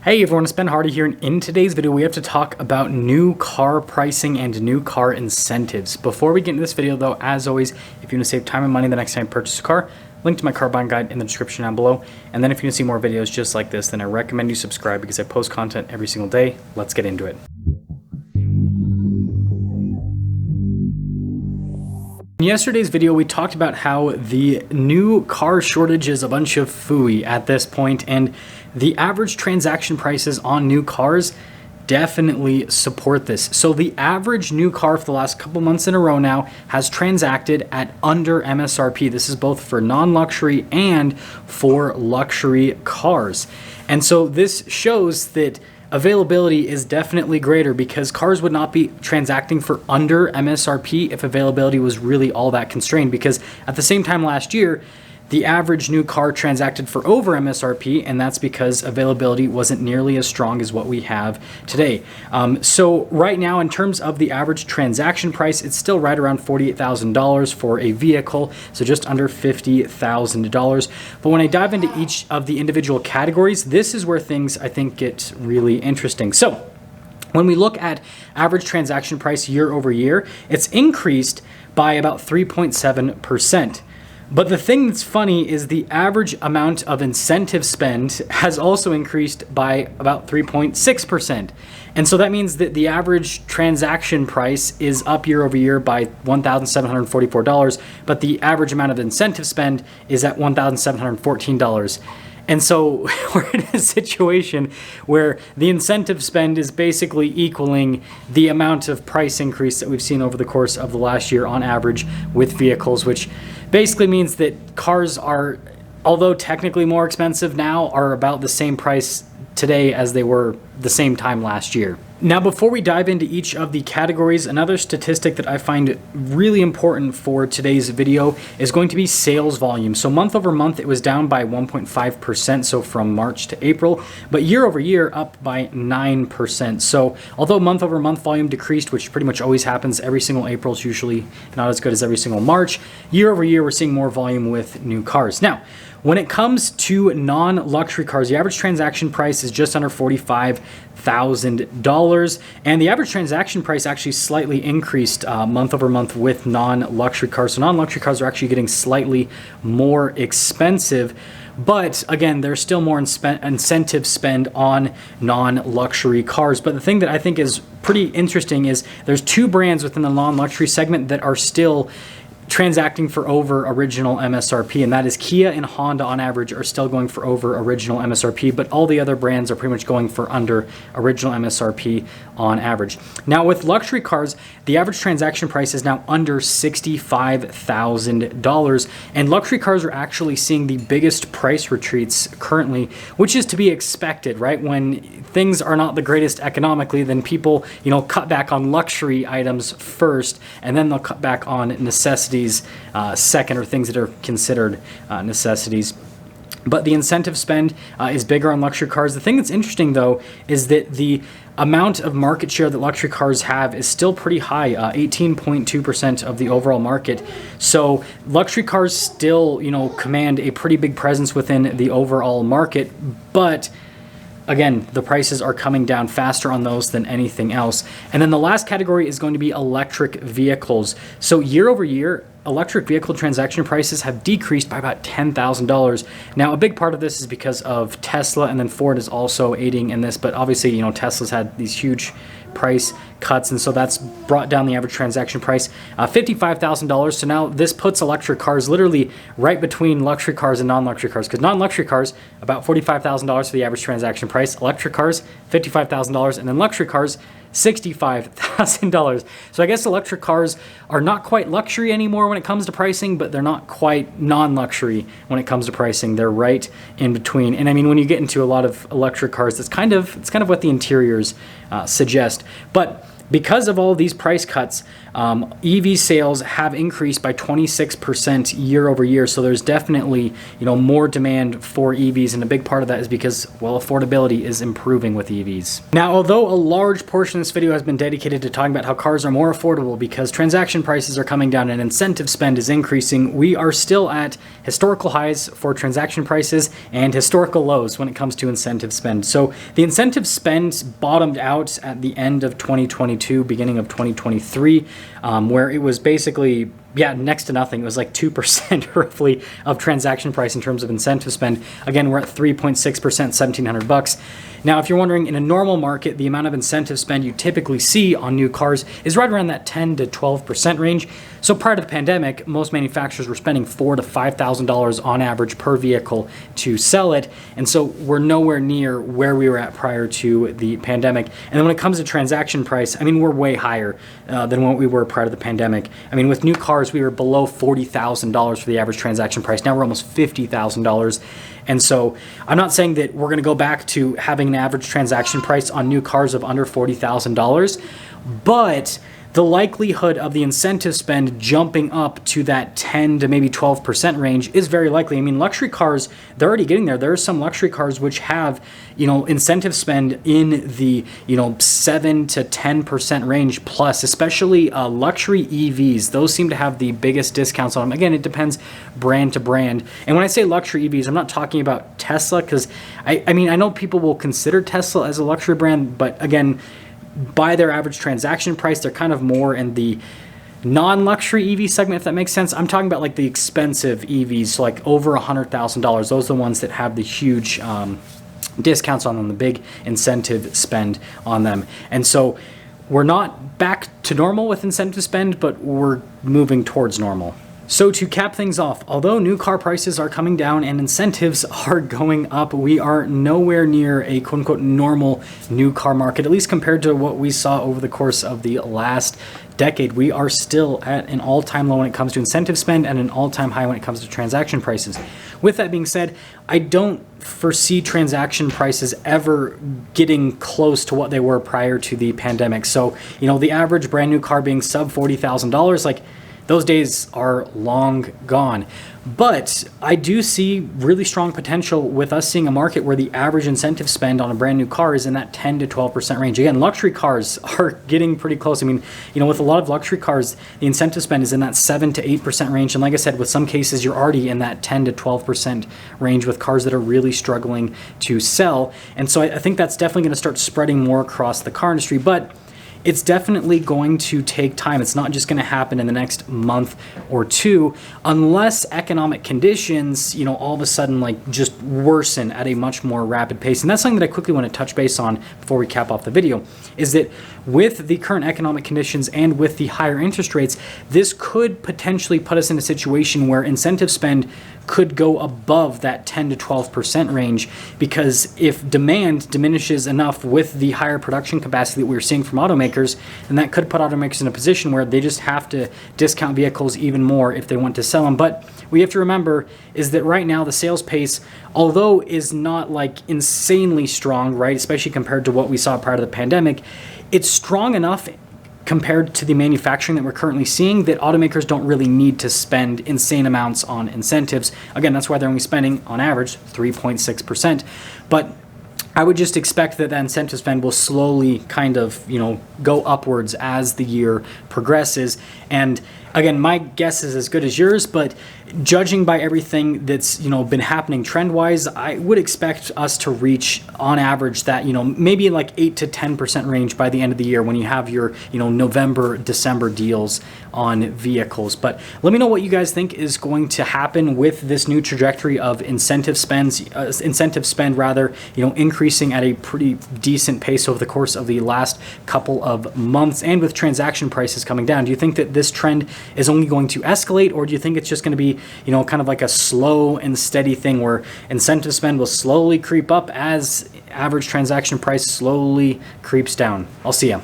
Hey everyone, it's Ben Hardy here, and in today's video we have to talk about new car pricing and new car incentives. Before we get into this video though, as always, if you want to save time and money the next time you purchase a car, link to my car buying guide in the description down below. And then if you want to see more videos just like this, then I recommend you subscribe because I post content every single day. Let's get into it. In yesterday's video, we talked about how the new car shortage is a bunch of phooey at this point, and the average transaction prices on new cars definitely support this. So the average new car for the last couple months in a row now has transacted at under MSRP. This is both for non-luxury and for luxury cars. And so this shows that availability is definitely greater because cars would not be transacting for under MSRP if availability was really all that constrained, because at the same time last year, the average new car transacted for over MSRP, and that's because availability wasn't nearly as strong as what we have today. So right now, in terms of the average transaction price, it's still right around $48,000 for a vehicle, so just under $50,000. But when I dive into each of the individual categories, this is where things I think get really interesting. So when we look at average transaction price year over year, it's increased by about 3.7%. But the thing that's funny is the average amount of incentive spend has also increased by about 3.6%. And so that means that the average transaction price is up year over year by $1,744, but the average amount of incentive spend is at $1,714. And so we're in a situation where the incentive spend is basically equaling the amount of price increase that we've seen over the course of the last year on average with vehicles, which basically means that cars are, although technically more expensive now, are about the same price today as they were the same time last year. Now, before we dive into each of the categories, another statistic that I find really important for today's video is going to be sales volume. So month over month, it was down by 1.5%, so from March to April, but year over year up by 9%. So although month over month volume decreased, which pretty much always happens every single April, is usually not as good as every single March, year over year, we're seeing more volume with new cars. Now, when it comes to non-luxury cars, the average transaction price is just under $45,000, and the average transaction price actually slightly increased month over month with non-luxury cars. So non-luxury cars are actually getting slightly more expensive, but again, there's still more incentive spend on non-luxury cars. But the thing that I think is pretty interesting is there's two brands within the non-luxury segment that are still transacting for over original MSRP, and that is Kia and Honda on average are still going for over original MSRP, but all the other brands are pretty much going for under original MSRP on average. Now with luxury cars, the average transaction price is now under $65,000, and luxury cars are actually seeing the biggest price retreats currently, which is to be expected, right? When things are not the greatest economically, then people, cut back on luxury items first, and then they'll cut back on necessities second, or things that are considered necessities. But the incentive spend is bigger on luxury cars. The thing that's interesting, though, is that the amount of market share that luxury cars have is still pretty high, 18.2% of the overall market. So luxury cars still, command a pretty big presence within the overall market, but again, the prices are coming down faster on those than anything else. And then the last category is going to be electric vehicles. So year over year, electric vehicle transaction prices have decreased by about $10,000. Now, a big part of this is because of Tesla, and then Ford is also aiding in this. But obviously, Tesla's had these huge price cuts, and so that's brought down the average transaction price $55,000. So now this puts electric cars literally right between luxury cars and non-luxury cars, because non-luxury cars about $45,000 for the average transaction price, electric cars $55,000, and then luxury cars $65,000. So I guess electric cars are not quite luxury anymore when it comes to pricing, but they're not quite non-luxury when it comes to pricing. They're right in between. And I mean, when you get into a lot of electric cars, it's kind of what the interiors suggest. But because of all these price cuts, EV sales have increased by 26% year over year. So there's definitely, more demand for EVs, and a big part of that is because, well, affordability is improving with EVs. Now, although a large portion of this video has been dedicated to talking about how cars are more affordable because transaction prices are coming down and incentive spend is increasing, we are still at historical highs for transaction prices and historical lows when it comes to incentive spend. So the incentive spend bottomed out at the end of 2022, beginning of 2023, where it was basically, next to nothing. It was like 2% roughly of transaction price in terms of incentive spend. Again, we're at 3.6%, $1,700. Now, if you're wondering, in a normal market, the amount of incentive spend you typically see on new cars is right around that 10 to 12% range. So prior to the pandemic, most manufacturers were spending $4,000 to $5,000 on average per vehicle to sell it. And so we're nowhere near where we were at prior to the pandemic. And then when it comes to transaction price, we're way higher than what we were prior to the pandemic. With new cars, we were below $40,000 for the average transaction price. Now we're almost $50,000. And so I'm not saying that we're going to go back to having an average transaction price on new cars of under $40,000, but the likelihood of the incentive spend jumping up to that 10 to maybe 12% range is very likely. Luxury cars, they're already getting there. There are some luxury cars which have, incentive spend in the, 7 to 10% range plus, especially luxury EVs. Those seem to have the biggest discounts on them. Again, it depends brand to brand. And when I say luxury EVs, I'm not talking about Tesla, because I know people will consider Tesla as a luxury brand, but again, by their average transaction price, they're kind of more in the non-luxury EV segment, if that makes sense. I'm talking about like the expensive EVs, so like over $100,000. Those are the ones that have the huge discounts on them, the big incentive spend on them. And so we're not back to normal with incentive spend, but we're moving towards normal. So to cap things off, although new car prices are coming down and incentives are going up, we are nowhere near a quote-unquote normal new car market, at least compared to what we saw over the course of the last decade. We are still at an all-time low when it comes to incentive spend and an all-time high when it comes to transaction prices. With that being said, I don't foresee transaction prices ever getting close to what they were prior to the pandemic. So, the average brand new car being sub $40,000, like, those days are long gone. But I do see really strong potential with us seeing a market where the average incentive spend on a brand new car is in that 10 to 12% range. Again, luxury cars are getting pretty close. With a lot of luxury cars, the incentive spend is in that 7 to 8% range. And like I said, with some cases, you're already in that 10 to 12% range with cars that are really struggling to sell. And so I think that's definitely going to start spreading more across the car industry. But it's definitely going to take time. It's not just going to happen in the next month or two, unless economic conditions, all of a sudden just worsen at a much more rapid pace. And that's something that I quickly want to touch base on before we cap off the video, is that with the current economic conditions and with the higher interest rates, this could potentially put us in a situation where incentive spend could go above that 10 to 12% range, because if demand diminishes enough with the higher production capacity that we're seeing from automakers, then that could put automakers in a position where they just have to discount vehicles even more if they want to sell them. But we have to remember is that right now the sales pace, although is not insanely strong, right, especially compared to what we saw prior to the pandemic, it's strong enough compared to the manufacturing that we're currently seeing that automakers don't really need to spend insane amounts on incentives. Again, that's why they're only spending on average 3.6%. But I would just expect that incentive spend will slowly kind of, go upwards as the year progresses. And again, my guess is as good as yours, but judging by everything that's, been happening trend-wise, I would expect us to reach, on average, that, maybe 8 to 10% range by the end of the year when you have your, November, December deals on vehicles. But let me know what you guys think is going to happen with this new trajectory of incentive spend, increasing at a pretty decent pace over the course of the last couple of months, and with transaction prices coming down. Do you think that this trend is only going to escalate, or do you think it's just going to be, kind of like a slow and steady thing where incentive spend will slowly creep up as average transaction price slowly creeps down? I'll see ya.